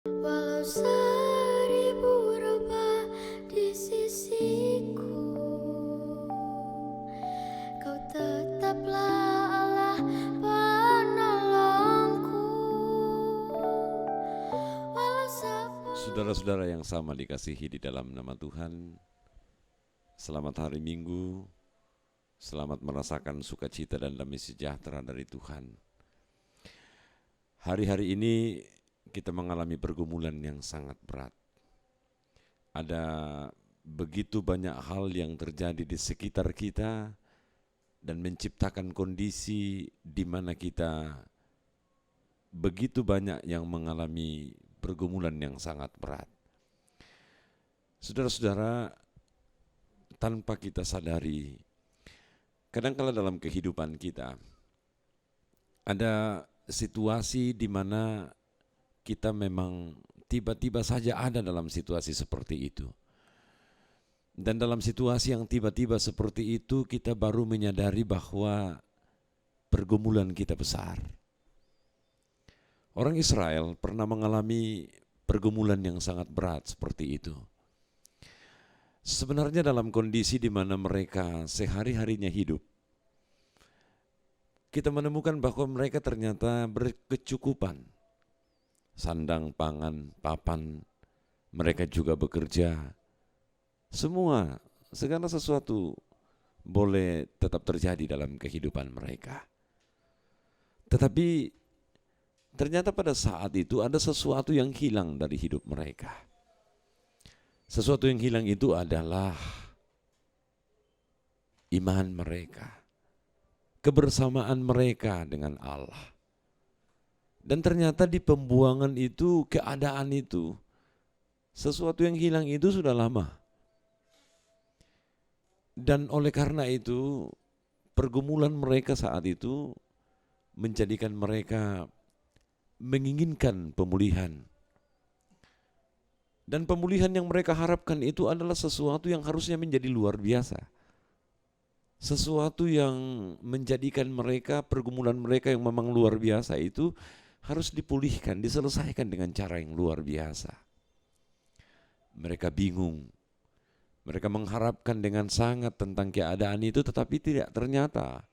Walau 1000 robah di sisiku, Kau tetaplah Allah penolongku. Walau Saudara-saudara yang sama dikasihi di dalam nama Tuhan, selamat hari Minggu, selamat merasakan sukacita dan damai sejahtera dari Tuhan. Hari-hari ini kita mengalami pergumulan yang sangat berat. Ada begitu banyak hal yang terjadi di sekitar kita dan menciptakan kondisi di mana kita begitu banyak yang mengalami pergumulan yang sangat berat. Saudara-saudara, tanpa kita sadari, kadang-kala dalam kehidupan kita ada situasi di mana kita memang tiba-tiba saja ada dalam situasi seperti itu. Dan dalam situasi yang tiba-tiba seperti itu, kita baru menyadari bahwa pergumulan kita besar. Orang Israel pernah mengalami pergumulan yang sangat berat seperti itu. Sebenarnya dalam kondisi di mana mereka sehari-harinya hidup, kita menemukan bahwa mereka ternyata berkecukupan. Sandang, pangan, papan, mereka juga bekerja. Semua, segala sesuatu boleh tetap terjadi dalam kehidupan mereka. Tetapi ternyata pada saat itu ada sesuatu yang hilang dari hidup mereka. Sesuatu yang hilang itu adalah iman mereka, kebersamaan mereka dengan Allah. Dan ternyata di pembuangan itu, keadaan itu, sesuatu yang hilang itu sudah lama. Dan oleh karena itu, pergumulan mereka saat itu menjadikan mereka menginginkan pemulihan. Dan pemulihan yang mereka harapkan itu adalah sesuatu yang harusnya menjadi luar biasa. Sesuatu yang menjadikan mereka, pergumulan mereka yang memang luar biasa itu harus dipulihkan, diselesaikan dengan cara yang luar biasa. Mereka bingung. Mereka mengharapkan dengan sangat tentang keadaan itu, tetapi ternyata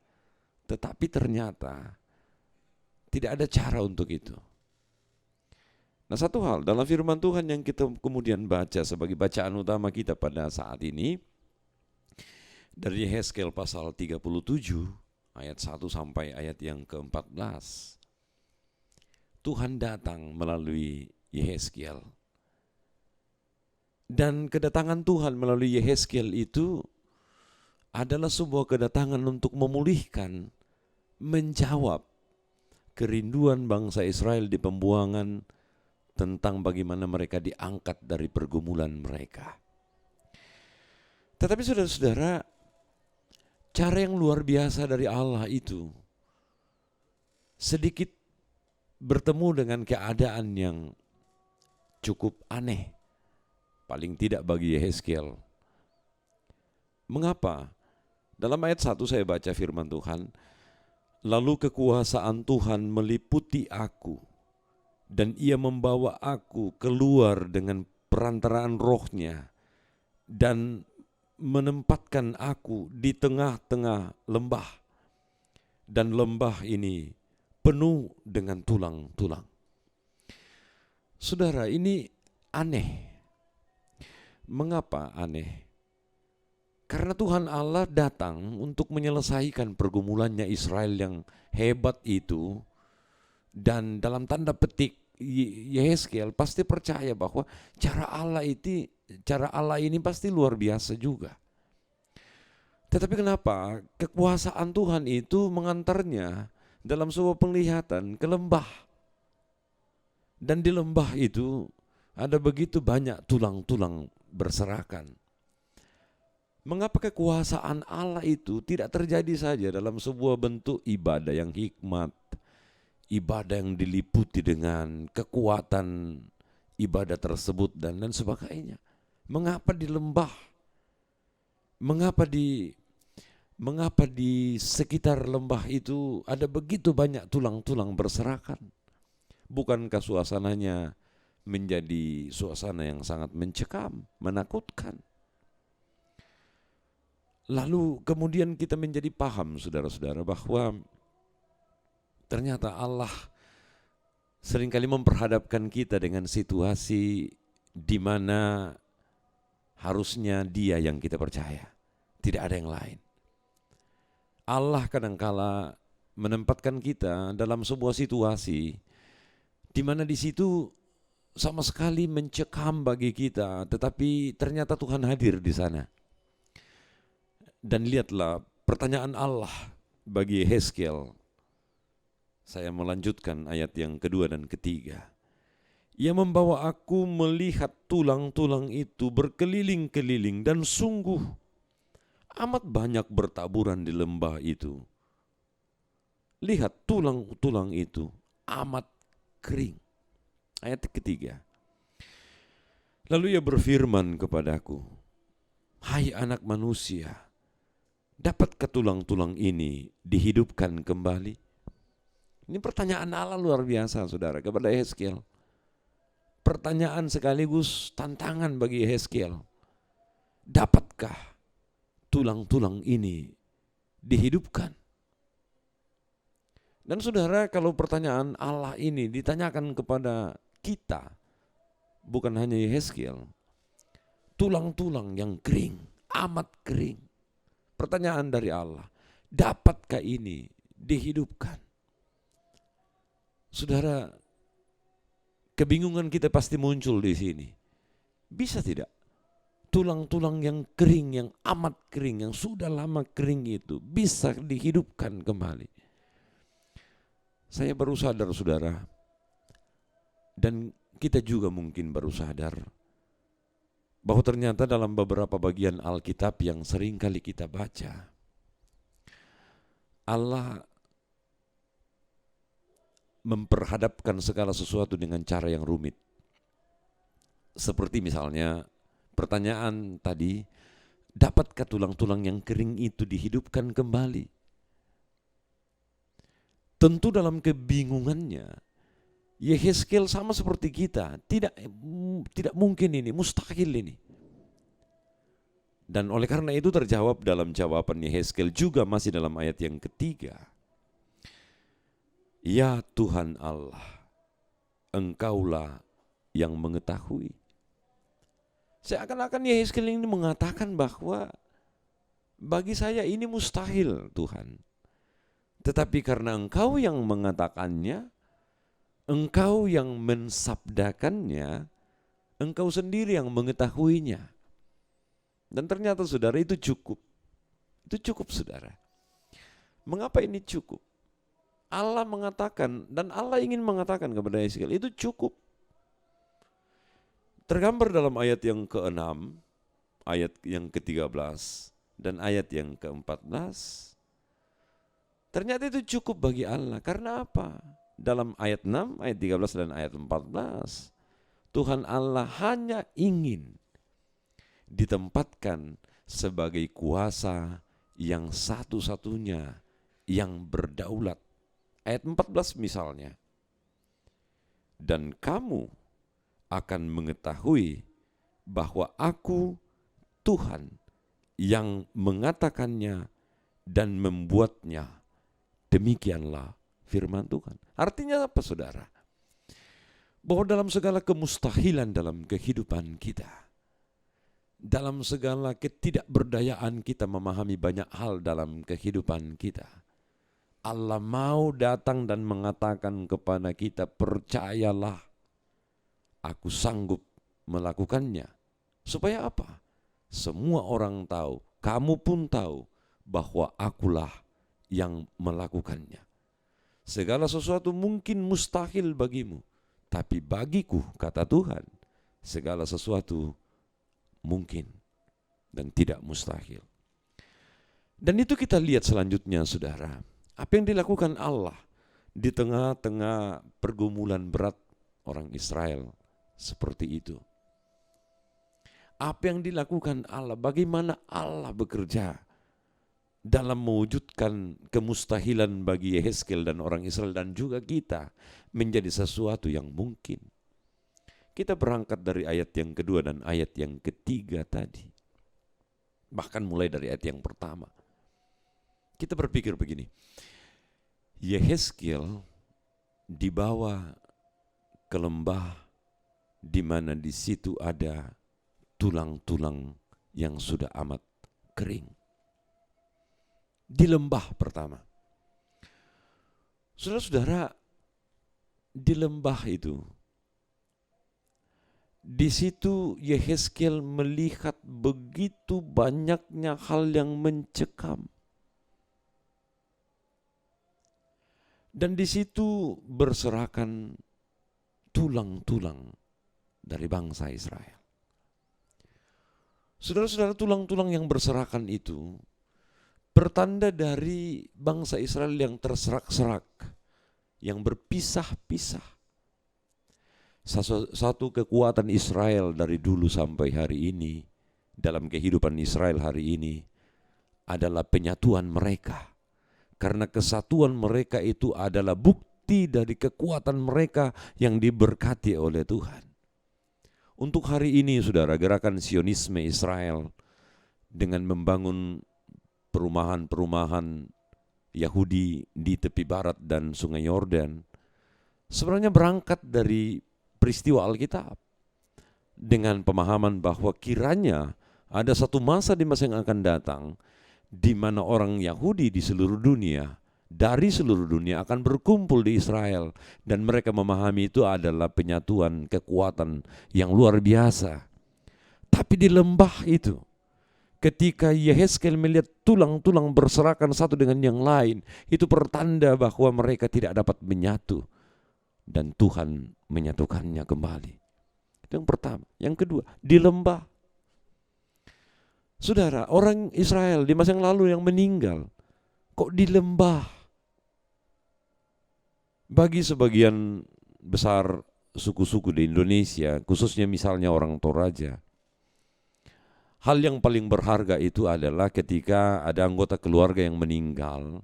tidak ada cara untuk itu. Nah, satu hal dalam firman Tuhan yang kita kemudian baca sebagai bacaan utama kita pada saat ini, dari Yehezkiel pasal 37 ayat 1 sampai ayat yang ke-14. Tuhan datang melalui Yehezkiel. Dan kedatangan Tuhan melalui Yehezkiel itu adalah sebuah kedatangan untuk memulihkan, menjawab kerinduan bangsa Israel di pembuangan tentang bagaimana mereka diangkat dari pergumulan mereka. Tetapi saudara-saudara, cara yang luar biasa dari Allah itu sedikit bertemu dengan keadaan yang cukup aneh, paling tidak bagi Yehezkiel. Mengapa? Dalam ayat 1 saya baca firman Tuhan, lalu kekuasaan Tuhan meliputi aku, dan ia membawa aku keluar dengan perantaraan rohnya, dan menempatkan aku di tengah-tengah lembah, dan lembah ini penuh dengan tulang-tulang. Saudara, ini aneh. Mengapa aneh? Karena Tuhan Allah datang untuk menyelesaikan pergumulannya Israel yang hebat itu, dan dalam tanda petik Yehezkiel pasti percaya bahwa cara Allah ini pasti luar biasa juga. Tetapi kenapa kekuasaan Tuhan itu mengantarnya dalam sebuah penglihatan ke lembah. Dan di lembah itu ada begitu banyak tulang-tulang berserakan. Mengapa kekuasaan Allah itu tidak terjadi saja dalam sebuah bentuk ibadah yang hikmat, ibadah yang diliputi dengan kekuatan ibadah tersebut dan sebagainya. Mengapa di lembah? Mengapa di sekitar lembah itu ada begitu banyak tulang-tulang berserakan? Bukankah suasananya menjadi suasana yang sangat mencekam, menakutkan. Lalu kemudian kita menjadi paham, saudara-saudara, bahwa ternyata Allah seringkali memperhadapkan kita dengan situasi di mana harusnya Dia yang kita percaya, tidak ada yang lain. Allah kadangkala menempatkan kita dalam sebuah situasi di mana di situ sama sekali mencekam bagi kita, tetapi ternyata Tuhan hadir di sana. Dan lihatlah pertanyaan Allah bagi Yehezkiel. Saya melanjutkan ayat yang kedua dan ketiga. Ia membawa aku melihat tulang-tulang itu berkeliling-keliling dan sungguh amat banyak bertaburan di lembah itu. Lihat tulang-tulang itu amat kering. Ayat ketiga. Lalu ia berfirman kepadaku, hai anak manusia, dapatkah tulang-tulang ini dihidupkan kembali? Ini pertanyaan Allah luar biasa, saudara, kepada Yehezkiel. Pertanyaan sekaligus tantangan bagi Yehezkiel. Dapatkah tulang-tulang ini dihidupkan? Dan saudara, kalau pertanyaan Allah ini ditanyakan kepada kita, bukan hanya Yehezkiel, tulang-tulang yang kering, amat kering. Pertanyaan dari Allah, dapatkah ini dihidupkan? Saudara, kebingungan kita pasti muncul di sini. Bisa tidak tulang-tulang yang kering, yang amat kering, yang sudah lama kering itu bisa dihidupkan kembali? Saya baru sadar, saudara, dan kita juga mungkin baru sadar, bahwa ternyata dalam beberapa bagian Alkitab yang sering kali kita baca, Allah memperhadapkan segala sesuatu dengan cara yang rumit. Seperti misalnya pertanyaan tadi, dapatkah tulang-tulang yang kering itu dihidupkan kembali? Tentu dalam kebingungannya, Yehezkiel sama seperti kita, tidak mungkin ini, mustahil ini. Dan oleh karena itu terjawab dalam jawaban Yehezkiel juga masih dalam ayat yang ketiga. Ya Tuhan Allah, Engkaulah yang mengetahui. Seakan-akan Yehezkiel ini mengatakan bahwa bagi saya ini mustahil, Tuhan. Tetapi karena Engkau yang mengatakannya, Engkau yang mensabdakannya, Engkau sendiri yang mengetahuinya. Dan ternyata, saudara, itu cukup. Itu cukup, saudara. Mengapa ini cukup? Allah mengatakan, dan Allah ingin mengatakan kepada Yehezkiel, itu cukup. Tergambar dalam ayat yang ke-6, ayat yang ke-13, dan ayat yang ke-14. Ternyata itu cukup bagi Allah. Karena apa? Dalam ayat 6, ayat 13 dan ayat 14, Tuhan Allah hanya ingin ditempatkan sebagai kuasa yang satu-satunya yang berdaulat. Ayat 14 misalnya, dan kamu akan mengetahui bahwa aku Tuhan yang mengatakannya dan membuatnya. Demikianlah firman Tuhan. Artinya apa, saudara? Bahwa dalam segala kemustahilan dalam kehidupan kita, dalam segala ketidakberdayaan kita memahami banyak hal dalam kehidupan kita, Allah mau datang dan mengatakan kepada kita, percayalah, aku sanggup melakukannya. Supaya apa? Semua orang tahu, kamu pun tahu bahwa akulah yang melakukannya. Segala sesuatu mungkin mustahil bagimu, tapi bagiku, kata Tuhan, segala sesuatu mungkin dan tidak mustahil. Dan itu kita lihat selanjutnya, saudara. Apa yang dilakukan Allah di tengah-tengah pergumulan berat orang Israel seperti itu. Apa yang dilakukan Allah, bagaimana Allah bekerja dalam mewujudkan kemustahilan bagi Yehezkiel dan orang Israel dan juga kita menjadi sesuatu yang mungkin. Kita berangkat dari ayat yang kedua dan ayat yang ketiga tadi. Bahkan mulai dari ayat yang pertama. Kita berpikir begini, Yehezkiel dibawa ke lembah di mana di situ ada tulang-tulang yang sudah amat kering. Di lembah pertama. Saudara-saudara, di lembah itu, di situ Yehezkiel melihat begitu banyaknya hal yang mencekam. Dan di situ berserakan tulang-tulang dari bangsa Israel. Saudara-saudara, tulang-tulang yang berserakan itu pertanda dari bangsa Israel yang terserak-serak, yang berpisah-pisah. Satu kekuatan Israel dari dulu sampai hari ini, dalam kehidupan Israel hari ini, adalah penyatuan mereka. Karena kesatuan mereka itu adalah bukti dari kekuatan mereka yang diberkati oleh Tuhan. Untuk hari ini, saudara, gerakan Sionisme Israel dengan membangun perumahan-perumahan Yahudi di tepi barat dan Sungai Yordan sebenarnya berangkat dari peristiwa Alkitab dengan pemahaman bahwa kiranya ada satu masa di masa yang akan datang di mana orang Yahudi di seluruh dunia, dari seluruh dunia akan berkumpul di Israel, dan mereka memahami itu adalah penyatuan kekuatan yang luar biasa. Tapi di lembah itu, ketika Yehezkiel melihat tulang-tulang berserakan satu dengan yang lain, itu pertanda bahwa mereka tidak dapat menyatu. Dan Tuhan menyatukannya kembali. Itu yang pertama. Yang kedua, di lembah. Saudara, orang Israel di masa yang lalu yang meninggal, kok di lembah? Bagi sebagian besar suku-suku di Indonesia, khususnya misalnya orang Toraja, hal yang paling berharga itu adalah ketika ada anggota keluarga yang meninggal,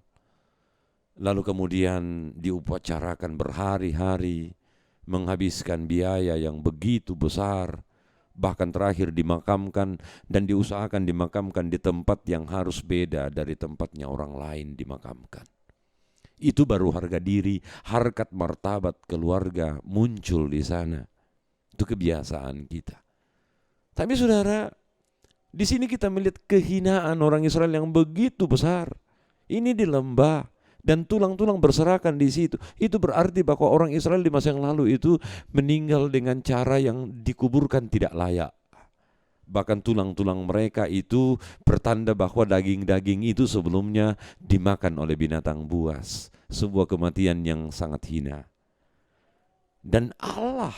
lalu kemudian diupacarakan berhari-hari, menghabiskan biaya yang begitu besar, bahkan terakhir dimakamkan dan diusahakan dimakamkan di tempat yang harus beda dari tempatnya orang lain dimakamkan. Itu baru harga diri, harkat martabat keluarga muncul di sana. Itu kebiasaan kita. Tapi saudara, di sini kita melihat kehinaan orang Israel yang begitu besar. Ini di lembah. Dan tulang-tulang berserakan di situ. Itu berarti bahwa orang Israel di masa yang lalu itu meninggal dengan cara yang dikuburkan tidak layak. Bahkan tulang-tulang mereka itu pertanda bahwa daging-daging itu sebelumnya dimakan oleh binatang buas. Sebuah kematian yang sangat hina. Dan Allah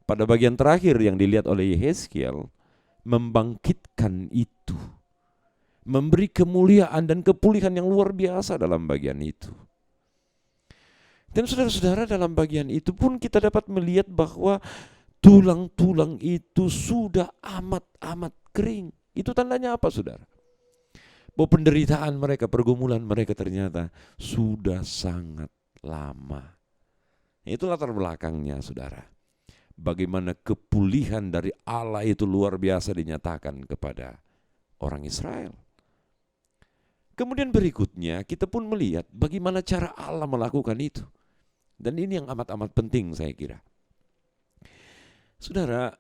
pada bagian terakhir yang dilihat oleh Yehezkiel membangkitkan itu. Memberi kemuliaan dan kepulihan yang luar biasa dalam bagian itu. Dan saudara-saudara, dalam bagian itu pun kita dapat melihat bahwa tulang-tulang itu sudah amat-amat kering. Itu tandanya apa, saudara? Bahwa penderitaan mereka, pergumulan mereka ternyata sudah sangat lama. Itu latar belakangnya, saudara. Bagaimana kepulihan dari Allah itu luar biasa dinyatakan kepada orang Israel. Kemudian berikutnya kita pun melihat bagaimana cara Allah melakukan itu. Dan ini yang amat-amat penting saya kira. Saudara,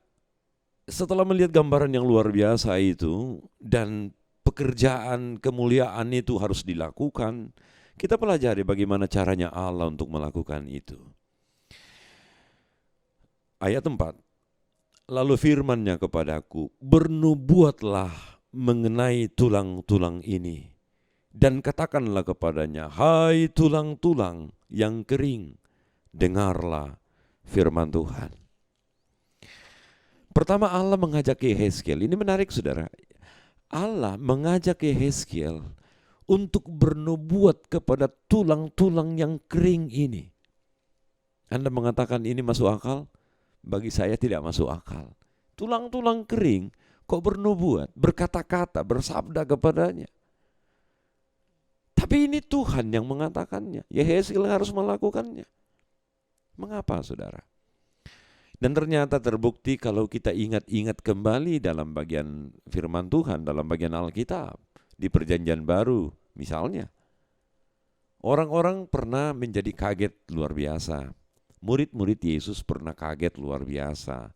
setelah melihat gambaran yang luar biasa itu dan pekerjaan kemuliaan itu harus dilakukan, kita pelajari bagaimana caranya Allah untuk melakukan itu. Ayat 4. Lalu firman-Nya kepadaku, bernubuatlah mengenai tulang-tulang ini. Dan katakanlah kepadanya, hai tulang-tulang yang kering, dengarlah firman Tuhan. Pertama Allah mengajak Yehezkiel, ini menarik saudara. Allah mengajak Yehezkiel untuk bernubuat kepada tulang-tulang yang kering ini. Anda mengatakan ini masuk akal? Bagi saya tidak masuk akal. Tulang-tulang kering kok bernubuat, berkata-kata, bersabda kepadanya. Tapi ini Tuhan yang mengatakannya. Yehezkiel harus melakukannya. Mengapa saudara? Dan ternyata terbukti kalau kita ingat-ingat kembali dalam bagian firman Tuhan, dalam bagian Alkitab, di Perjanjian Baru misalnya, orang-orang pernah menjadi kaget luar biasa. Murid-murid Yesus pernah kaget luar biasa.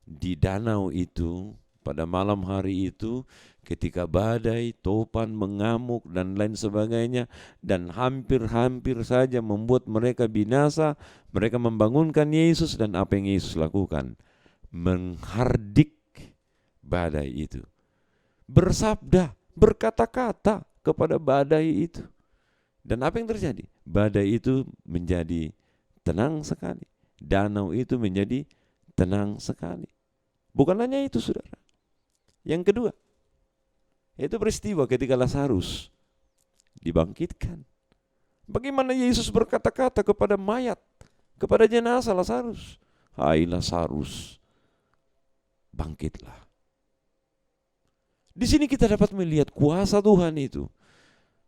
Di danau itu, pada malam hari itu, ketika badai, topan, mengamuk, dan lain sebagainya, dan hampir-hampir saja membuat mereka binasa, mereka membangunkan Yesus, dan apa yang Yesus lakukan? Menghardik badai itu. Bersabda, berkata-kata kepada badai itu. Dan apa yang terjadi? Badai itu menjadi tenang sekali. Danau itu menjadi tenang sekali. Bukan hanya itu, saudara. Yang kedua, yaitu peristiwa ketika Lazarus dibangkitkan. Bagaimana Yesus berkata-kata kepada mayat, kepada jenazah Lazarus, "Hai Lazarus, bangkitlah." Di sini kita dapat melihat kuasa Tuhan itu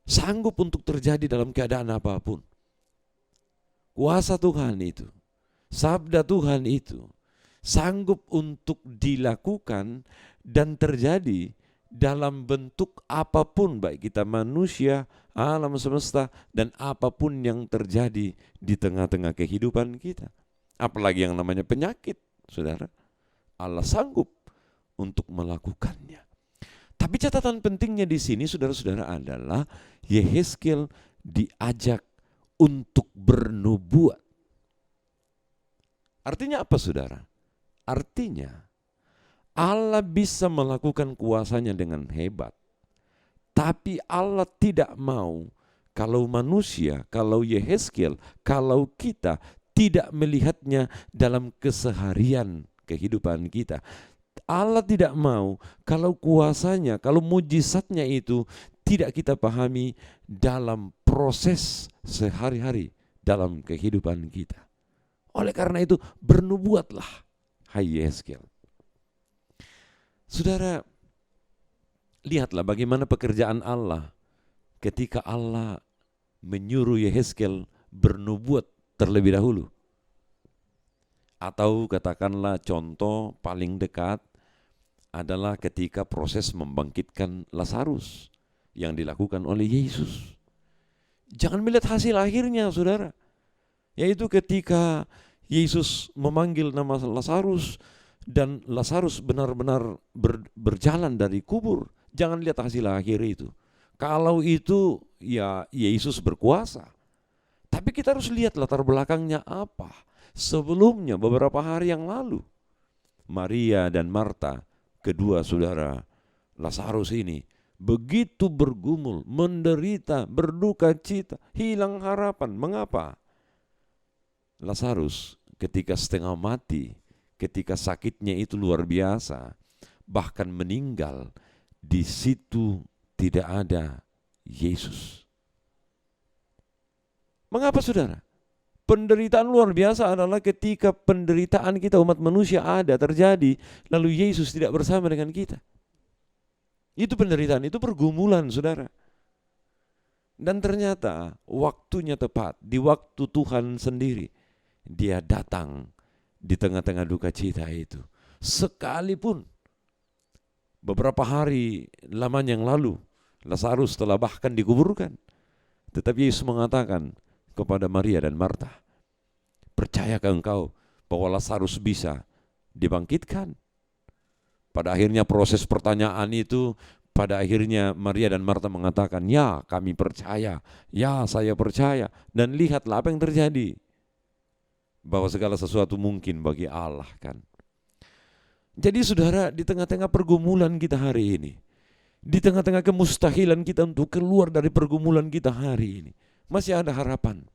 sanggup untuk terjadi dalam keadaan apapun. Kuasa Tuhan itu, sabda Tuhan itu sanggup untuk dilakukan dan terjadi dalam bentuk apapun, baik kita manusia, alam semesta, dan apapun yang terjadi di tengah-tengah kehidupan kita. Apalagi yang namanya penyakit, saudara. Allah sanggup untuk melakukannya. Tapi catatan pentingnya di sini, saudara-saudara, adalah Yehezkiel diajak untuk bernubuat. Artinya apa, saudara? Artinya Allah bisa melakukan kuasanya dengan hebat. Tapi Allah tidak mau kalau manusia, kalau Yehezkiel, kalau kita tidak melihatnya dalam keseharian kehidupan kita. Allah tidak mau kalau kuasanya, kalau mujizatnya itu tidak kita pahami dalam proses sehari-hari dalam kehidupan kita. Oleh karena itu bernubuatlah, hai Yehezkiel. Saudara, lihatlah bagaimana pekerjaan Allah ketika Allah menyuruh Yehezkiel bernubuat terlebih dahulu. Atau katakanlah contoh paling dekat adalah ketika proses membangkitkan Lazarus yang dilakukan oleh Yesus. Jangan melihat hasil akhirnya, saudara. Yaitu ketika Yesus memanggil nama Lazarus dan Lazarus benar-benar berjalan dari kubur. Jangan lihat hasil akhir itu. Kalau itu ya Yesus berkuasa. Tapi kita harus lihat latar belakangnya apa. Sebelumnya beberapa hari yang lalu, Maria dan Marta, kedua saudara Lazarus ini, begitu bergumul, menderita, berduka cita, hilang harapan. Mengapa? Lazarus ketika setengah mati, ketika sakitnya itu luar biasa, bahkan meninggal, di situ tidak ada Yesus. Mengapa, saudara? Penderitaan luar biasa adalah ketika penderitaan kita umat manusia ada, terjadi, lalu Yesus tidak bersama dengan kita. Itu penderitaan, itu pergumulan, saudara. Dan ternyata waktunya tepat, di waktu Tuhan sendiri, Dia datang di tengah-tengah duka cita itu. Sekalipun beberapa hari lamanya yang lalu, Lazarus telah bahkan dikuburkan. Tetapi Yesus mengatakan kepada Maria dan Marta, percayakah engkau bahwa Lazarus bisa dibangkitkan? Pada akhirnya proses pertanyaan itu, pada akhirnya Maria dan Marta mengatakan, ya kami percaya, ya saya percaya. Dan lihatlah apa yang terjadi, bahwa segala sesuatu mungkin bagi Allah kan. Jadi saudara, di tengah-tengah pergumulan kita hari ini, di tengah-tengah kemustahilan kita untuk keluar dari pergumulan kita hari ini, masih ada harapan.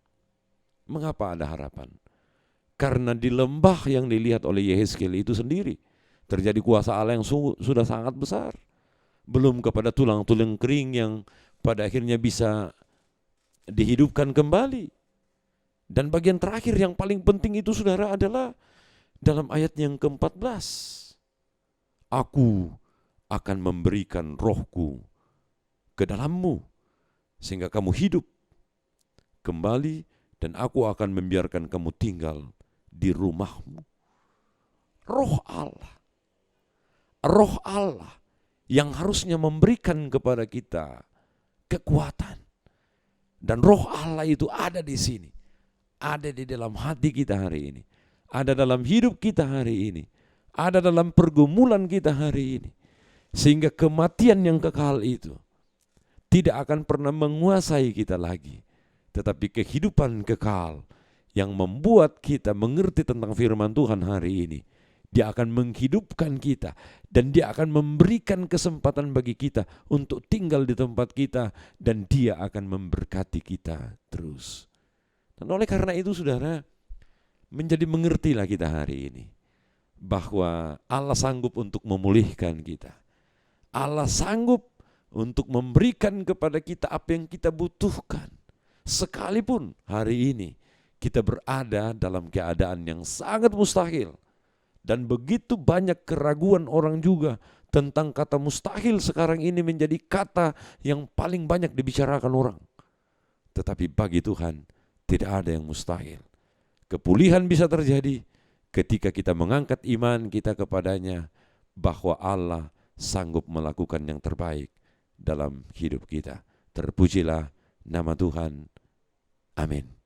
Mengapa ada harapan? Karena di lembah yang dilihat oleh Yehezkiel itu sendiri terjadi kuasa Allah yang sudah sangat besar. Belum kepada tulang-tulang kering yang pada akhirnya bisa dihidupkan kembali. Dan bagian terakhir yang paling penting itu, saudara, adalah dalam ayat yang ke-14. Aku akan memberikan rohku ke dalammu sehingga kamu hidup kembali, dan aku akan membiarkan kamu tinggal di rumahmu. Roh Allah. Roh Allah yang harusnya memberikan kepada kita kekuatan. Dan roh Allah itu ada di sini. Ada di dalam hati kita hari ini. Ada dalam hidup kita hari ini. Ada dalam pergumulan kita hari ini. Sehingga kematian yang kekal itu tidak akan pernah menguasai kita lagi. Tetapi kehidupan kekal yang membuat kita mengerti tentang firman Tuhan hari ini, Dia akan menghidupkan kita dan Dia akan memberikan kesempatan bagi kita untuk tinggal di tempat kita, dan Dia akan memberkati kita terus. Dan oleh karena itu saudara, menjadi mengertilah kita hari ini bahwa Allah sanggup untuk memulihkan kita. Allah sanggup untuk memberikan kepada kita apa yang kita butuhkan. Sekalipun hari ini kita berada dalam keadaan yang sangat mustahil. Dan begitu banyak keraguan orang juga tentang kata mustahil sekarang ini menjadi kata yang paling banyak dibicarakan orang. Tetapi bagi Tuhan tidak ada yang mustahil. Kepulihan bisa terjadi ketika kita mengangkat iman kita kepadanya, bahwa Allah sanggup melakukan yang terbaik dalam hidup kita. Terpujilah nama Tuhan. Amin.